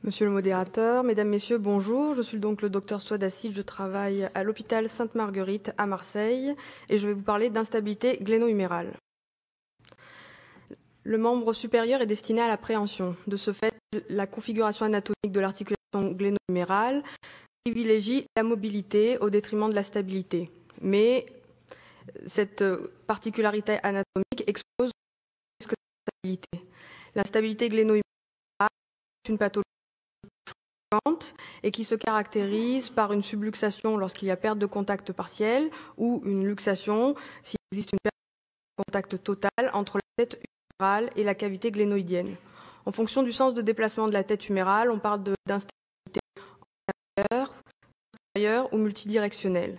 Monsieur le modérateur, mesdames, messieurs, bonjour. Je suis donc le docteur Souad Assil, je travaille à l'hôpital Sainte-Marguerite à Marseille et je vais vous parler d'instabilité gléno-humérale. Le membre supérieur est destiné à la préhension. De ce fait, la configuration anatomique de l'articulation gléno-humérale privilégie la mobilité au détriment de la stabilité. Mais cette particularité anatomique expose le risque de stabilité. L'instabilité gléno-humérale est une pathologie et qui se caractérise par une subluxation lorsqu'il y a perte de contact partiel ou une luxation s'il existe une perte de contact totale entre la tête humérale et la cavité glénoïdienne. En fonction du sens de déplacement de la tête humérale, on parle d'instabilité antérieure, postérieure ou multidirectionnelle.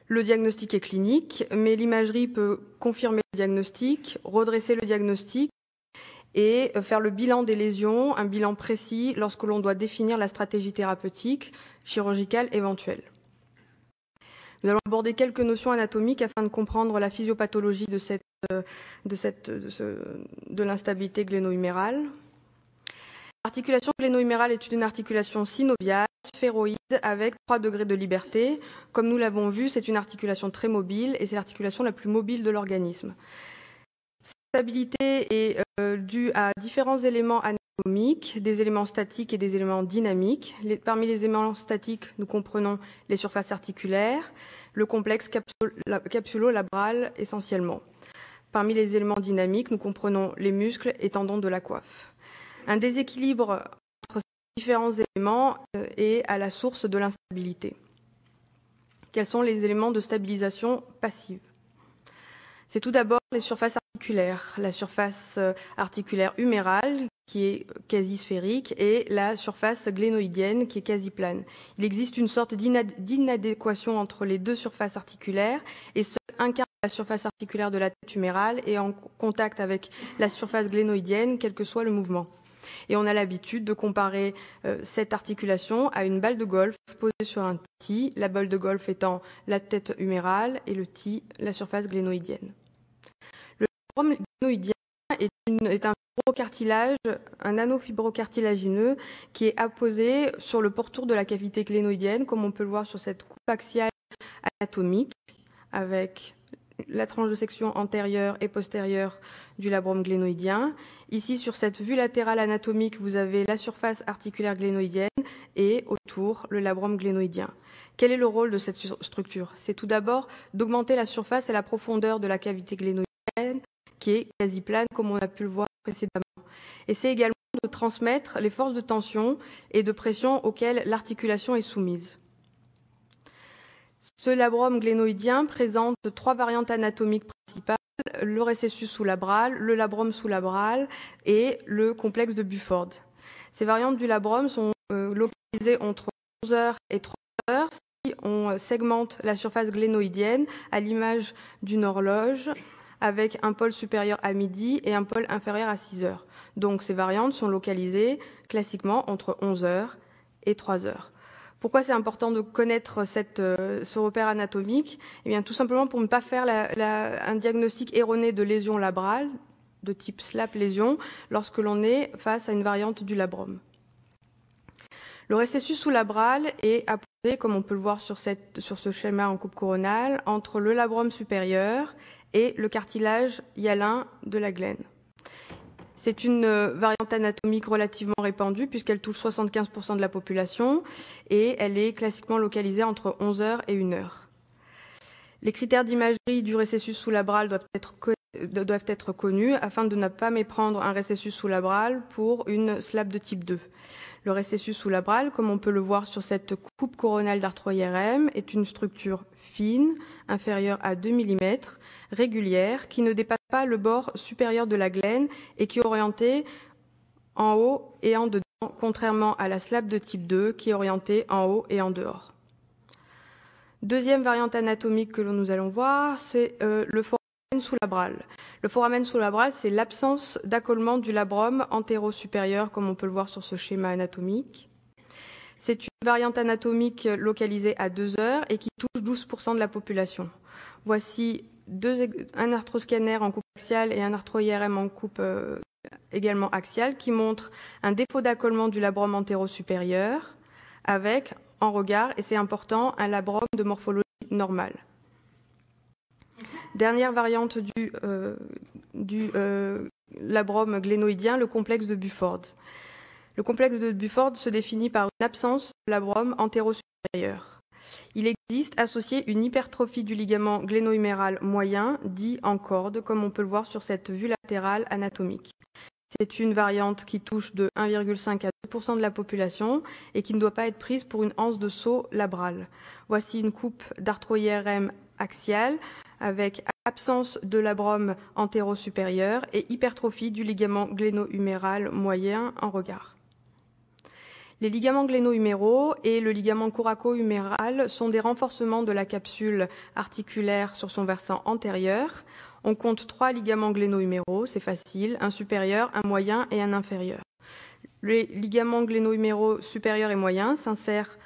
Le diagnostic est clinique, mais l'imagerie peut confirmer le diagnostic, redresser le diagnostic et faire le bilan des lésions, un bilan précis lorsque l'on doit définir la stratégie thérapeutique chirurgicale éventuelle. Nous allons aborder quelques notions anatomiques afin de comprendre la physiopathologie de l'instabilité gléno-humérale. L'articulation gléno-humérale est une articulation synoviale, sphéroïde, avec 3 degrés de liberté. Comme nous l'avons vu, c'est une articulation très mobile et c'est l'articulation la plus mobile de l'organisme. Cette stabilité est due à différents éléments anatomiques, des éléments statiques et des éléments dynamiques. Parmi les éléments statiques, nous comprenons les surfaces articulaires, le complexe capsulo-labral essentiellement. Parmi les éléments dynamiques, nous comprenons les muscles et tendons de la coiffe. Un déséquilibre entre ces différents éléments est à la source de l'instabilité. Quels sont les éléments de stabilisation passive ? C'est tout d'abord les surfaces articulaires, la surface articulaire humérale qui est quasi sphérique et la surface glénoïdienne qui est quasi plane. Il existe une sorte d'inadéquation entre les deux surfaces articulaires et seul un quart de la surface articulaire de la tête humérale est en contact avec la surface glénoïdienne, quel que soit le mouvement. Et on a l'habitude de comparer cette articulation à une balle de golf posée sur un tee, la balle de golf étant la tête humérale et le tee, la surface glénoïdienne. Le labrum glénoïdien est un fibrocartilage, un anneau fibrocartilagineux qui est apposé sur le pourtour de la cavité glénoïdienne, comme on peut le voir sur cette coupe axiale anatomique, avec la tranche de section antérieure et postérieure du labrum glénoïdien. Ici, sur cette vue latérale anatomique, vous avez la surface articulaire glénoïdienne et autour le labrum glénoïdien. Quel est le rôle de cette structure ? C'est tout d'abord d'augmenter la surface et la profondeur de la cavité glénoïdienne, qui est quasi plane, comme on a pu le voir précédemment. Et c'est également de transmettre les forces de tension et de pression auxquelles l'articulation est soumise. Ce labrum glénoïdien présente 3 variantes anatomiques principales, le récessus sous-labral, le labrum sous-labral et le complexe de Buford. Ces variantes du labrum sont localisées entre 11h et 3h si on segmente la surface glénoïdienne à l'image d'une horloge avec un pôle supérieur à midi et un pôle inférieur à 6h. Donc ces variantes sont localisées classiquement entre 11h et 3h. Pourquoi c'est important de connaître ce repère anatomique ? Eh bien, tout simplement pour ne pas faire un diagnostic erroné de lésion labrale, de type SLAP lésion, lorsque l'on est face à une variante du labrum. Le récessus sous-labral est apposé, comme on peut le voir sur ce schéma en coupe coronale, entre le labrum supérieur et le cartilage hyalin de la glène. C'est une variante anatomique relativement répandue puisqu'elle touche 75% de la population et elle est classiquement localisée entre 11h et 1h. Les critères d'imagerie du récessus sous-labral doivent être connus afin de ne pas méprendre un récessus sous-labral pour une SLAP de type 2. Le récessus sous-labral, comme on peut le voir sur cette coupe coronale d'arthroi-IRM, est une structure fine, inférieure à 2 mm, régulière, qui ne dépasse pas le bord supérieur de la glène et qui est orientée en haut et en dedans, contrairement à la SLAP de type 2 qui est orientée en haut et en dehors. Deuxième variante anatomique que nous allons voir, c'est le foramen sous-labral. Le foramen sous-labral, c'est l'absence d'accolement du labrum antéro-supérieur, comme on peut le voir sur ce schéma anatomique. C'est une variante anatomique localisée à 2h et qui touche 12% de la population. Voici un arthroscanner en coupe axiale et un arthroi-IRM en coupe également axial, qui montre un défaut d'accollement du labrum antéro-supérieur avec, en regard, et c'est important, un labrum de morphologie normale. Dernière variante du labrum glénoïdien, le complexe de Buford. Le complexe de Buford se définit par une absence de labrum antéro-supérieur. Il existe associé une hypertrophie du ligament gléno-huméral moyen, dit en corde, comme on peut le voir sur cette vue latérale anatomique. C'est une variante qui touche de 1,5 à 2% de la population et qui ne doit pas être prise pour une anse de saut labrale. Voici une coupe d'arthro-IRM axiale avec absence de labrum antéro-supérieur et hypertrophie du ligament gléno-huméral moyen en regard. Les ligaments gléno-huméraux et le ligament coraco-huméral sont des renforcements de la capsule articulaire sur son versant antérieur. On compte 3 ligaments gléno-huméraux, c'est facile, un supérieur, un moyen et un inférieur. Les ligaments gléno-huméraux supérieurs et moyens s'insèrent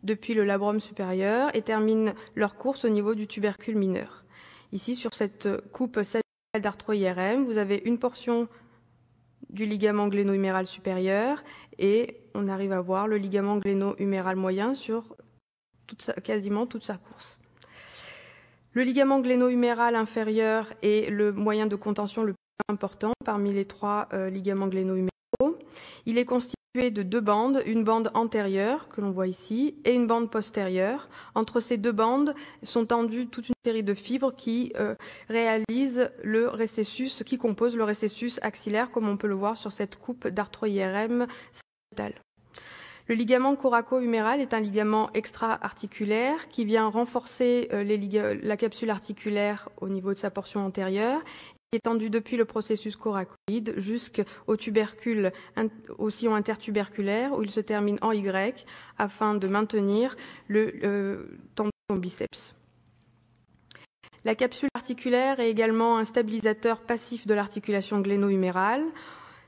depuis le labrum supérieur et terminent leur course au niveau du tubercule mineur. Ici, sur cette coupe sagitale d'arthro-IRM, vous avez une portion du ligament gléno-huméral supérieur et on arrive à voir le ligament gléno-huméral moyen sur quasiment toute sa course. Le ligament gléno-huméral inférieur est le moyen de contention le plus important parmi les 3 ligaments gléno-huméraux. Il est constitué de 2 bandes, une bande antérieure que l'on voit ici et une bande postérieure. Entre ces 2 bandes sont tendues toute une série de fibres qui réalisent le récessus, qui composent le récessus axillaire, comme on peut le voir sur cette coupe d'arthro-IRM sagittale. Le ligament coraco-huméral est un ligament extra-articulaire qui vient renforcer la capsule articulaire au niveau de sa portion antérieure, qui est tendue depuis le processus coracoïde jusqu'au tubercule, au sillon intertuberculaire où il se termine en Y afin de maintenir le tendon biceps. La capsule articulaire est également un stabilisateur passif de l'articulation gléno-humérale.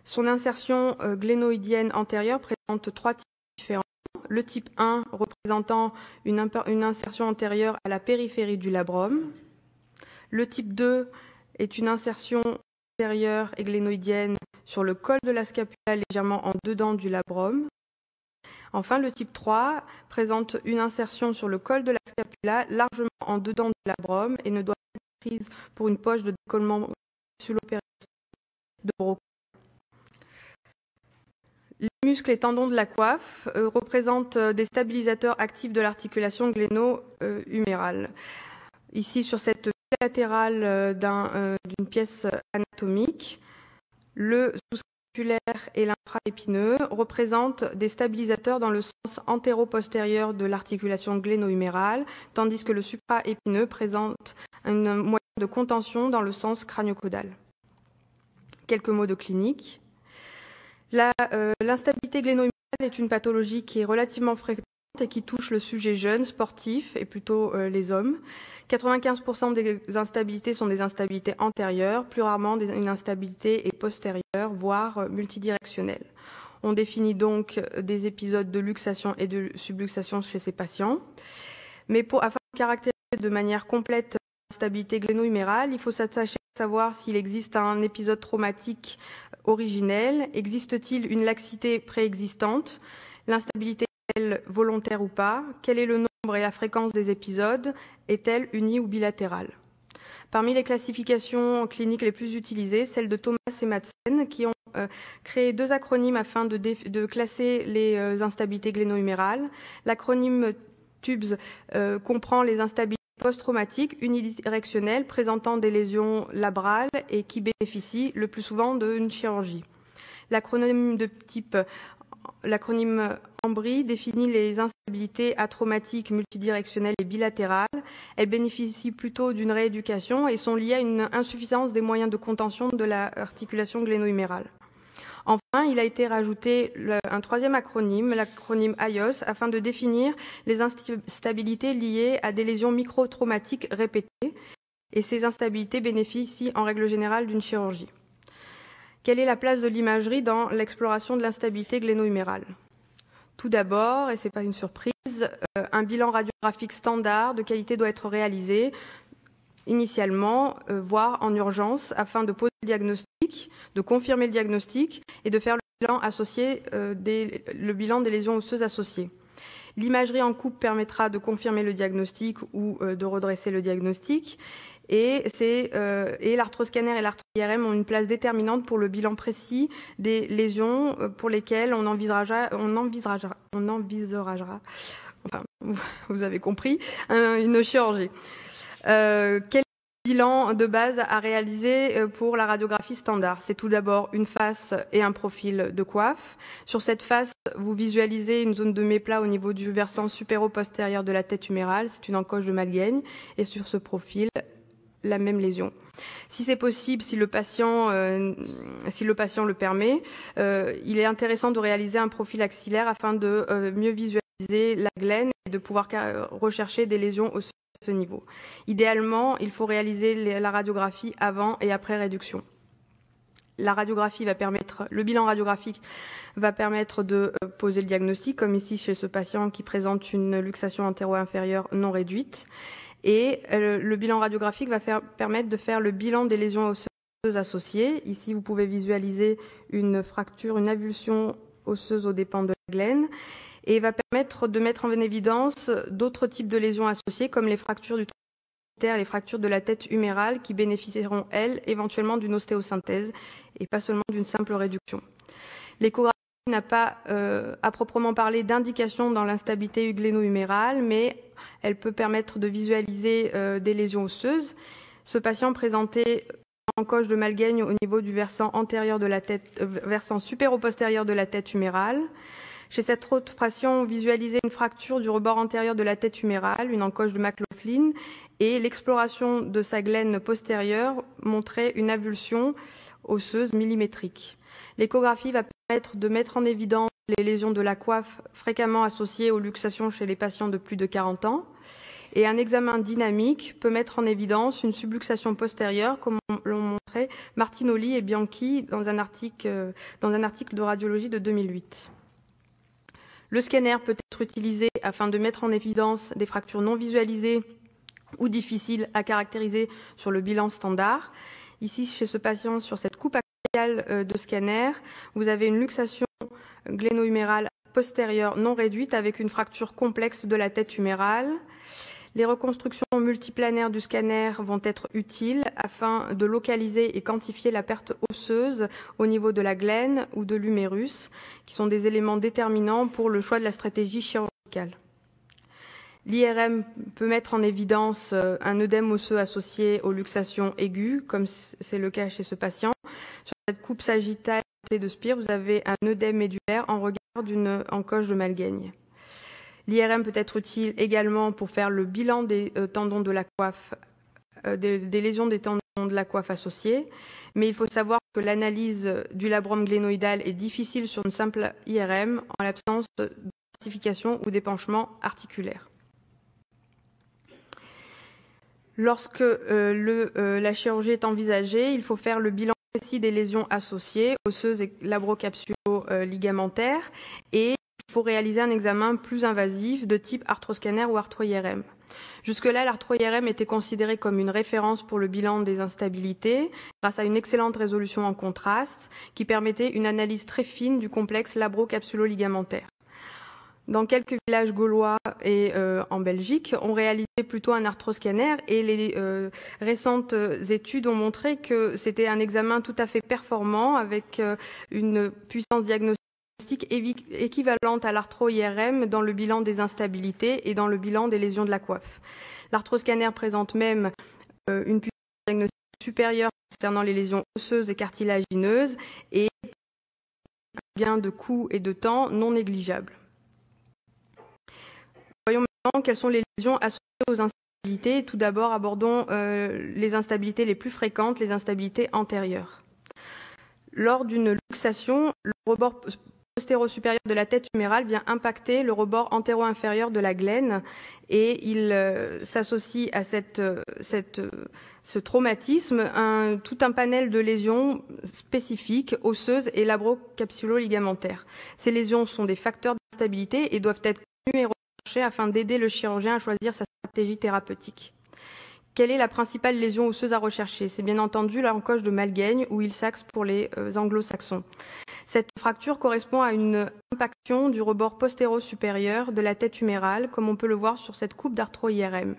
Son insertion glénoïdienne antérieure présente 3 types différents. Le type 1 représentant une insertion antérieure à la périphérie du labrum. Le type 2 est une insertion antérieure et glénoïdienne sur le col de la scapula légèrement en dedans du labrum. Enfin, le type 3 présente une insertion sur le col de la scapula largement en dedans du labrum et ne doit pas être prise pour une poche de décollement de Broca. Les muscles et tendons de la coiffe représentent des stabilisateurs actifs de l'articulation gléno-humérale. Ici, sur cette vue latérale d'une pièce anatomique, le sous-scapulaire et l'infra-épineux représentent des stabilisateurs dans le sens antéro-postérieur de l'articulation gléno-humérale, tandis que le supra-épineux présente un moyen de contention dans le sens crânio-caudal. Quelques mots de clinique. L'instabilité gléno-humérale est une pathologie qui est relativement fréquente et qui touche le sujet jeune, sportif et plutôt les hommes. 95% des instabilités sont des instabilités antérieures, plus rarement une instabilité est postérieure, voire multidirectionnelle. On définit donc des épisodes de luxation et de subluxation chez ces patients. Mais afin de caractériser de manière complète l'instabilité gléno-humérale, il faut s'attacher à savoir s'il existe un épisode traumatique originel, existe-t-il une laxité préexistante, l'instabilité est-elle volontaire ou pas, quel est le nombre et la fréquence des épisodes, est-elle uni ou bilatérale. Parmi les classifications cliniques les plus utilisées, celles de Thomas et Madsen, qui ont créé 2 acronymes afin de classer les instabilités gléno-humérales. L'acronyme TUBS comprend les instabilités post-traumatiques unidirectionnelles présentant des lésions labrales et qui bénéficient le plus souvent d'une chirurgie. L'acronyme AMBRI définit les instabilités atraumatiques multidirectionnelles et bilatérales. Elles bénéficient plutôt d'une rééducation et sont liées à une insuffisance des moyens de contention de l'articulation gléno-humérale. Enfin, il a été rajouté un 3e acronyme, l'acronyme IOS, afin de définir les instabilités liées à des lésions microtraumatiques répétées. Et ces instabilités bénéficient en règle générale d'une chirurgie. Quelle est la place de l'imagerie dans l'exploration de l'instabilité gléno-humérale? Tout d'abord, et ce n'est pas une surprise, un bilan radiographique standard de qualité doit être réalisé. initialement, voire en urgence, afin de poser le diagnostic, de confirmer le diagnostic et de faire le bilan associé, le bilan des lésions osseuses associées. L'imagerie en coupe permettra de confirmer le diagnostic ou de redresser le diagnostic. Et l'arthroscanner et l'arthro-IRM ont une place déterminante pour le bilan précis des lésions pour lesquelles on envisagera, enfin, vous avez compris, une chirurgie. Quel bilan de base à réaliser pour la radiographie standard? C'est tout d'abord une face et un profil de coiffe. Sur cette face, vous visualisez une zone de méplat au niveau du versant supéro-postérieur de la tête humérale. C'est une encoche de Malgaigne. Et sur ce profil, la même lésion. Si c'est possible, si le patient le permet, il est intéressant de réaliser un profil axillaire afin de mieux visualiser la glène et de pouvoir rechercher des lésions osseuses à ce niveau. Idéalement, il faut réaliser la radiographie avant et après réduction. Le bilan radiographique va permettre de poser le diagnostic, comme ici chez ce patient qui présente une luxation antéro-inférieure non réduite. Et le bilan radiographique va permettre de faire le bilan des lésions osseuses associées. Ici, vous pouvez visualiser une fracture, une avulsion osseuse aux dépens de la glène, et va permettre de mettre en évidence d'autres types de lésions associées, comme les fractures du tronc, les fractures de la tête humérale, qui bénéficieront, elles, éventuellement d'une ostéosynthèse, et pas seulement d'une simple réduction. L'échographie n'a pas, à proprement parler, d'indication dans l'instabilité gléno-humérale, mais elle peut permettre de visualiser des lésions osseuses. Ce patient présentait une encoche de Malgaigne au niveau du versant antérieur de la tête, versant supéro-postérieur de la tête humérale. Chez cette autre patient, on visualisait une fracture du rebord antérieur de la tête humérale, une encoche de McLaughlin, et l'exploration de sa glène postérieure montrait une avulsion osseuse millimétrique. L'échographie va permettre de mettre en évidence les lésions de la coiffe fréquemment associées aux luxations chez les patients de plus de 40 ans. Et un examen dynamique peut mettre en évidence une subluxation postérieure, comme l'ont montré Martinoli et Bianchi dans un article de radiologie de 2008. Le scanner peut être utilisé afin de mettre en évidence des fractures non visualisées ou difficiles à caractériser sur le bilan standard. Ici, chez ce patient, sur cette coupe axiale de scanner, vous avez une luxation gléno-humérale postérieure non réduite avec une fracture complexe de la tête humérale. Les reconstructions multiplanaires du scanner vont être utiles afin de localiser et quantifier la perte osseuse au niveau de la glène ou de l'humérus, qui sont des éléments déterminants pour le choix de la stratégie chirurgicale. L'IRM peut mettre en évidence un œdème osseux associé aux luxations aiguës, comme c'est le cas chez ce patient. Sur cette coupe sagittale de Spear, vous avez un œdème médulaire en regard d'une encoche de Malgaigne. L'IRM peut être utile également pour faire le bilan des tendons de la coiffe, des lésions des tendons de la coiffe associées, mais il faut savoir que l'analyse du labrum glénoïdal est difficile sur une simple IRM en l'absence de classification ou d'épanchement articulaire. Lorsque la chirurgie est envisagée, il faut faire le bilan précis des lésions associées, osseuses et labro-capsulo-ligamentaires, et il faut réaliser un examen plus invasif de type arthroscanner ou arthro-IRM. Jusque-là, l'arthro-IRM était considéré comme une référence pour le bilan des instabilités, grâce à une excellente résolution en contraste qui permettait une analyse très fine du complexe labro-capsulo-ligamentaire. Dans quelques villages gaulois et en Belgique, on réalisait plutôt un arthroscanner et les récentes études ont montré que c'était un examen tout à fait performant avec une puissance diagnostique équivalente à l'arthro-IRM dans le bilan des instabilités et dans le bilan des lésions de la coiffe. L'arthroscanner présente même une puissance diagnostique supérieure concernant les lésions osseuses et cartilagineuses et un gain de coût et de temps non négligeable. Voyons maintenant quelles sont les lésions associées aux instabilités. Tout d'abord, abordons les instabilités les plus fréquentes, les instabilités antérieures. Lors d'une luxation, le rebord postéro-supérieur de la tête humérale vient impacter le rebord antéro-inférieur de la glène et il s'associe à ce traumatisme tout un panel de lésions spécifiques, osseuses et labro-capsulo-ligamentaires. Ces lésions sont des facteurs d'instabilité et doivent être connus et recherchés afin d'aider le chirurgien à choisir sa stratégie thérapeutique. Quelle est la principale lésion osseuse à rechercher? C'est bien entendu l'encoche de Malgaigne ou Hill-Sachs pour les anglo-saxons. Cette fracture correspond à une impaction du rebord postéro-supérieur de la tête humérale, comme on peut le voir sur cette coupe d'arthro-IRM.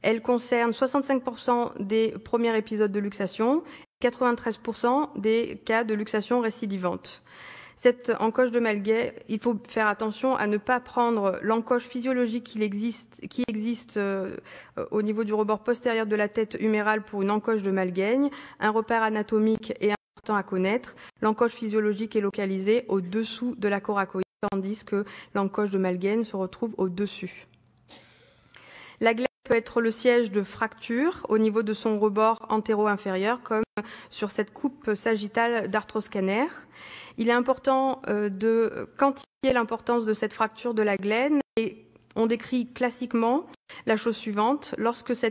Elle concerne 65% des premiers épisodes de luxation, 93% des cas de luxation récidivante. Cette encoche de Malgaigne, il faut faire attention à ne pas prendre l'encoche physiologique qui existe au niveau du rebord postérieur de la tête humérale pour une encoche de Malgaigne. Un repère anatomique est important à connaître. L'encoche physiologique est localisée au-dessous de la coracoïde, tandis que l'encoche de Malgaigne se retrouve au-dessus. La glaine peut être le siège de fracture au niveau de son rebord antéro-inférieur, comme sur cette coupe sagittale d'arthroscanner. Il est important de quantifier l'importance de cette fracture de la glaine et on décrit classiquement la chose suivante. Lorsque la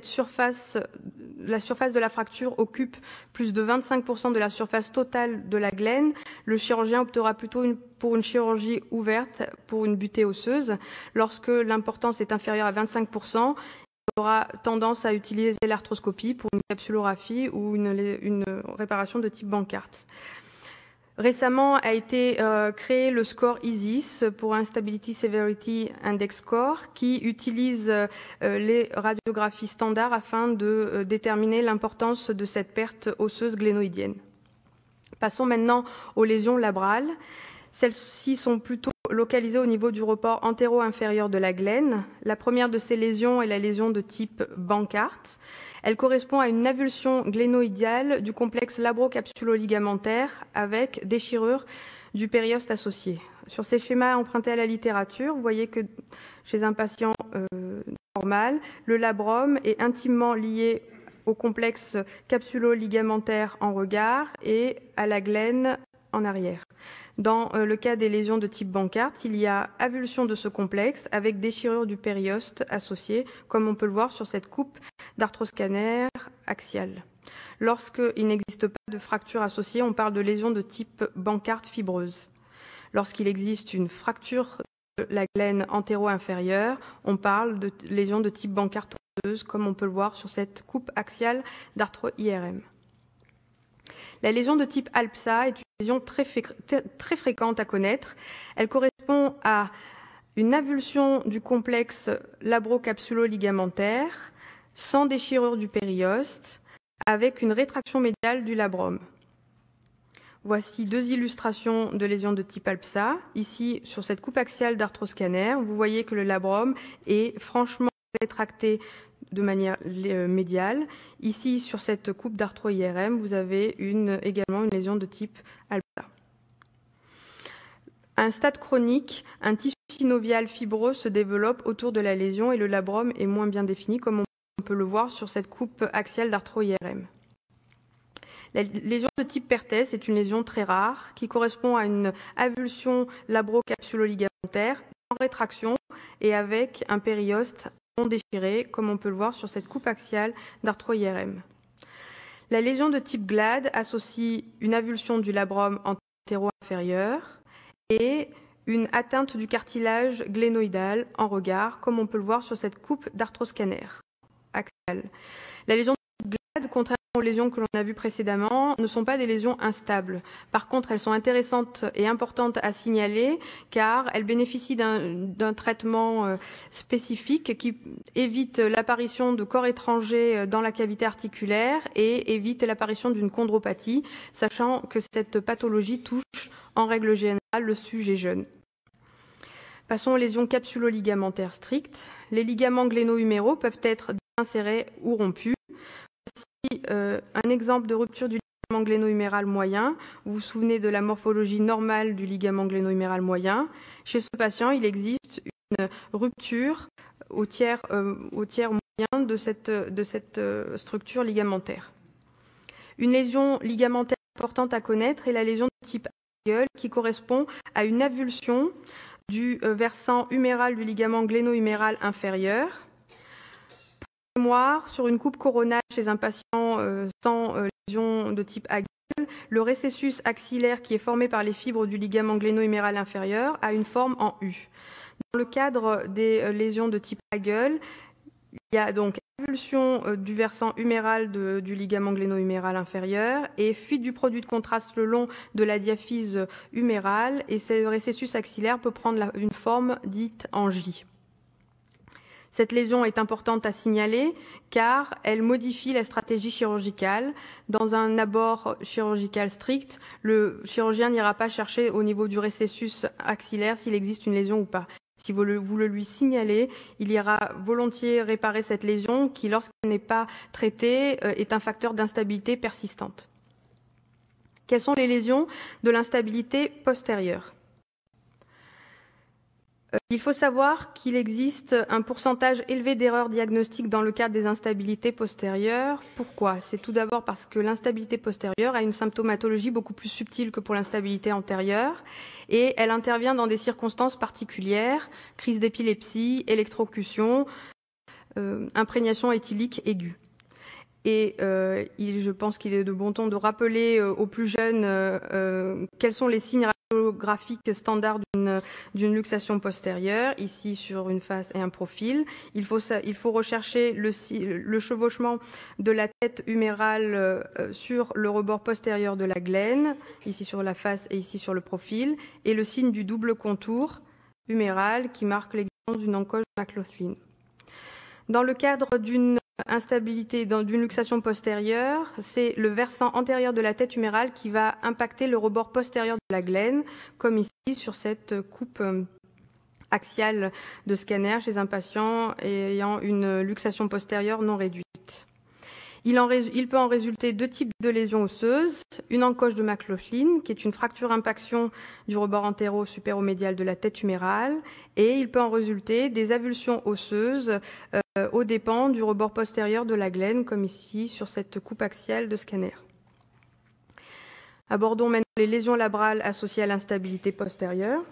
surface de la fracture occupe plus de 25% de la surface totale de la glaine, le chirurgien optera plutôt pour une chirurgie ouverte pour une butée osseuse. Lorsque l'importance est inférieure à 25%, il aura tendance à utiliser l'arthroscopie pour une capsulographie ou une réparation de type Bankart. Récemment a été créé le score ISIS pour Instability Severity Index Score qui utilise les radiographies standards afin de déterminer l'importance de cette perte osseuse glénoïdienne. Passons maintenant aux lésions labrales. Celles-ci sont plutôt localisées au niveau du rebord antéro-inférieur de la glaine. La première de ces lésions est la lésion de type Bankart. Elle correspond à une avulsion glénoïdiale du complexe labro-capsulo-ligamentaire avec déchirure du périoste associé. Sur ces schémas empruntés à la littérature, vous voyez que chez un patient normal, le labrum est intimement lié au complexe capsulo-ligamentaire en regard et à la glaine en arrière. Dans le cas des lésions de type Bankart, il y a avulsion de ce complexe avec déchirure du périoste associé, comme on peut le voir sur cette coupe d'arthroscanner axial. Lorsqu'il n'existe pas de fracture associée, on parle de lésion de type Bankart fibreuse. Lorsqu'il existe une fracture de la glaine antéro-inférieure, on parle de lésion de type Bankart osseuse, comme on peut le voir sur cette coupe axiale d'arthro-IRM. La lésion de type ALPSA est une lésion très fréquente à connaître. Elle correspond à une avulsion du complexe labro-capsulo-ligamentaire sans déchirure du périoste avec une rétraction médiale du labrum. Voici deux illustrations de lésions de type ALPSA. Ici, sur cette coupe axiale d'arthroscanner, vous voyez que le labrum est franchement rétracté de manière médiale. Ici, sur cette coupe d'arthro-IRM, vous avez également une lésion de type ALPSA. À un stade chronique, un tissu synovial fibreux se développe autour de la lésion et le labrum est moins bien défini, comme on peut le voir sur cette coupe axiale d'arthro-IRM. La lésion de type Perthes est une lésion très rare qui correspond à une avulsion labro-capsulo-ligamentaire en rétraction et avec un périoste non déchiré, comme on peut le voir sur cette coupe axiale d'arthro-IRM. La lésion de type GLAD associe une avulsion du labrum antéro-inférieur et une atteinte du cartilage glénoïdal en regard, comme on peut le voir sur cette coupe d'arthroscanner axial. La lésion de type GLAD, contrairement aux lésions que l'on a vues précédemment, ne sont pas des lésions instables. Par contre, elles sont intéressantes et importantes à signaler car elles bénéficient d'un traitement spécifique qui évite l'apparition de corps étrangers dans la cavité articulaire et évite l'apparition d'une chondropathie, sachant que cette pathologie touche en règle générale le sujet jeune. Passons aux lésions capsulo-ligamentaires strictes. Les ligaments gléno-huméraux peuvent être insérés ou rompus. Un exemple de rupture du ligament gléno-huméral moyen. Vous vous souvenez de la morphologie normale du ligament gléno-huméral moyen. Chez ce patient, il existe une rupture au tiers moyen de cette structure ligamentaire. Une lésion ligamentaire importante à connaître est la lésion de type gueule qui correspond à une avulsion du versant huméral du ligament gléno-huméral inférieur. Mémoire, sur une coupe coronale chez un patient sans lésion de type agueule, le récessus axillaire qui est formé par les fibres du ligament gléno-huméral inférieur a une forme en U. Dans le cadre des lésions de type agueule, il y a donc avulsion du versant huméral du ligament gléno-huméral inférieur et fuite du produit de contraste le long de la diaphyse humérale, et ce récessus axillaire peut prendre une forme dite angie. Cette lésion est importante à signaler car elle modifie la stratégie chirurgicale. Dans un abord chirurgical strict, le chirurgien n'ira pas chercher au niveau du récessus axillaire s'il existe une lésion ou pas. Si vous le lui signalez, il ira volontiers réparer cette lésion qui, lorsqu'elle n'est pas traitée, est un facteur d'instabilité persistante. Quelles sont les lésions de l'instabilité postérieure ? Il faut savoir qu'il existe un pourcentage élevé d'erreurs diagnostiques dans le cadre des instabilités postérieures. Pourquoi ? C'est tout d'abord parce que l'instabilité postérieure a une symptomatologie beaucoup plus subtile que pour l'instabilité antérieure et elle intervient dans des circonstances particulières, crise d'épilepsie, électrocution, imprégnation éthylique aiguë. Et je pense qu'il est de bon ton de rappeler aux plus jeunes quels sont les signes radiographiques standards d'une luxation postérieure, ici sur une face et un profil. Il faut rechercher le chevauchement de la tête humérale sur le rebord postérieur de la glène, ici sur la face et ici sur le profil, et le signe du double contour huméral qui marque l'existence d'une encoche de McLaughlin. Dans le cadre d'une instabilité d'une luxation postérieure, c'est le versant antérieur de la tête humérale qui va impacter le rebord postérieur de la glène, comme ici sur cette coupe axiale de scanner chez un patient ayant une luxation postérieure non réduite. Il peut en résulter deux types de lésions osseuses, une encoche de McLaughlin, qui est une fracture-impaction du rebord antéro-supéromédial de la tête humérale, et il peut en résulter des avulsions osseuses aux dépens du rebord postérieur de la glène, comme ici sur cette coupe axiale de scanner. Abordons maintenant les lésions labrales associées à l'instabilité postérieure.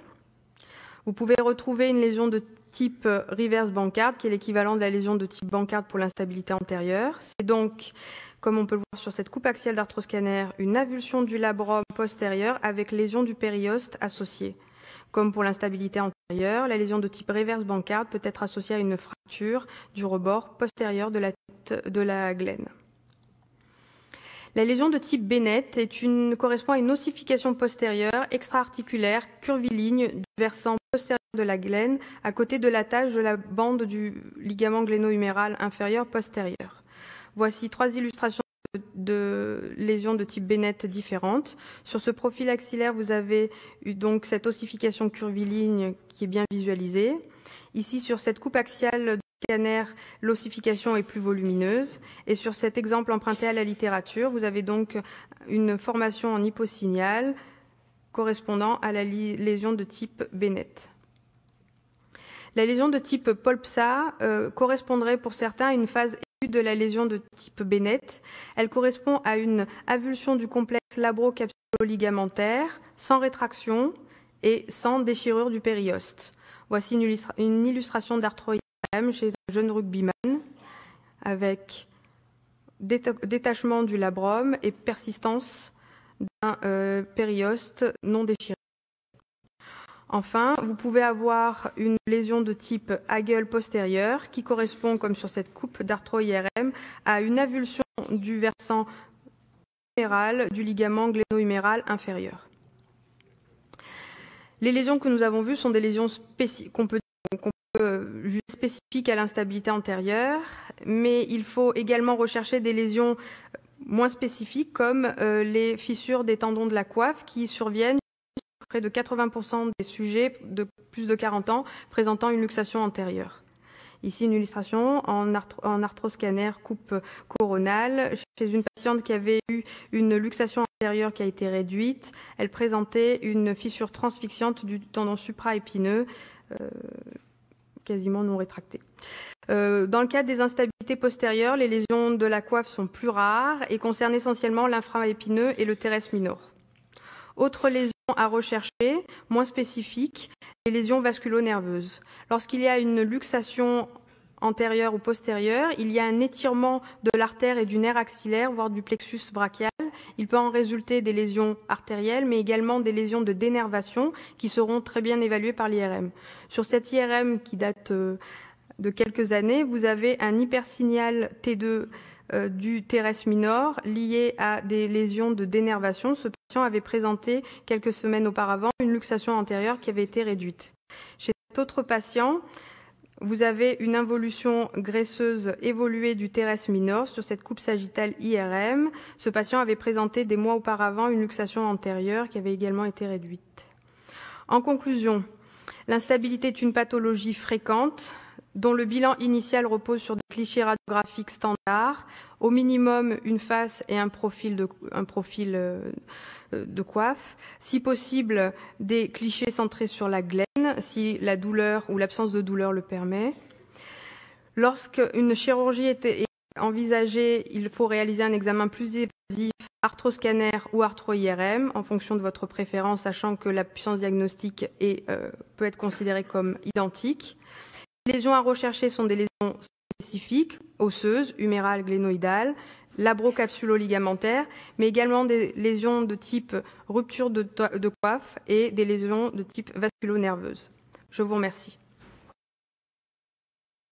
Vous pouvez retrouver une lésion de type reverse Bankart, qui est l'équivalent de la lésion de type Bankart pour l'instabilité antérieure. C'est donc, comme on peut le voir sur cette coupe axiale d'arthroscanner, une avulsion du labrum postérieur avec lésion du périoste associée. Comme pour l'instabilité antérieure, la lésion de type reverse Bankart peut être associée à une fracture du rebord postérieur de la tête de la glène. La lésion de type Bennett correspond à une ossification postérieure extra-articulaire curviligne du versant postérieur de la glène à côté de l'attache de la bande du ligament gléno-huméral inférieur postérieur. Voici trois illustrations de lésions de type Bennett différentes. Sur ce profil axillaire, vous avez eu donc cette ossification curviligne qui est bien visualisée. Ici, sur cette coupe axiale scanner, l'ossification est plus volumineuse. Et sur cet exemple emprunté à la littérature, vous avez donc une formation en hyposignal correspondant à la lésion de type Bennett. La lésion de type Polpsa correspondrait pour certains à une phase aiguë de la lésion de type Bennett. Elle correspond à une avulsion du complexe labro-capsulo-ligamentaire sans rétraction et sans déchirure du périoste. Voici une illustration d'arthro chez un jeune rugbyman avec détachement du labrum et persistance d'un périoste non déchiré. Enfin, vous pouvez avoir une lésion de type Hagel postérieur qui correspond, comme sur cette coupe d'arthro-IRM, à une avulsion du versant huméral du ligament gléno-huméral inférieur. Les lésions que nous avons vues sont des lésions qu'on peut juger spécifiques à l'instabilité antérieure, mais il faut également rechercher des lésions moins spécifiques comme les fissures des tendons de la coiffe qui surviennent près de 80% des sujets de plus de 40 ans présentant une luxation antérieure. Ici, une illustration en arthroscanner coupe coronale chez une patiente qui avait eu une luxation antérieure qui a été réduite. Elle présentait une fissure transfixiante du tendon supraépineux quasiment non rétractée. Dans le cadre des instabilités postérieures, les lésions de la coiffe sont plus rares et concernent essentiellement l'infraépineux et le teres minor. Autre lésion à rechercher, moins spécifique, les lésions vasculo-nerveuses. Lorsqu'il y a une luxation antérieure ou postérieure, il y a un étirement de l'artère et du nerf axillaire, voire du plexus brachial. Il peut en résulter des lésions artérielles, mais également des lésions de dénervation qui seront très bien évaluées par l'IRM. Sur cette IRM qui date de quelques années, vous avez un hypersignal T2 du teres minor lié à des lésions de dénervation. Ce patient avait présenté quelques semaines auparavant une luxation antérieure qui avait été réduite. Chez cet autre patient, vous avez une involution graisseuse évoluée du teres minor sur cette coupe sagittale IRM. Ce patient avait présenté des mois auparavant une luxation antérieure qui avait également été réduite. En conclusion, l'instabilité est une pathologie fréquente dont le bilan initial repose sur des clichés radiographiques standards, au minimum une face et un profil de coiffe, si possible des clichés centrés sur la glène, si la douleur ou l'absence de douleur le permet. Lorsqu'une chirurgie est envisagée, il faut réaliser un examen plus évasif, arthroscanner ou arthro-IRM, en fonction de votre préférence, sachant que la puissance diagnostique peut être considérée comme identique. Les lésions à rechercher sont des lésions spécifiques, osseuses, humérales, glénoïdales, labrocapsulo-ligamentaires, mais également des lésions de type rupture de coiffe et des lésions de type vasculo-nerveuse. Je vous remercie.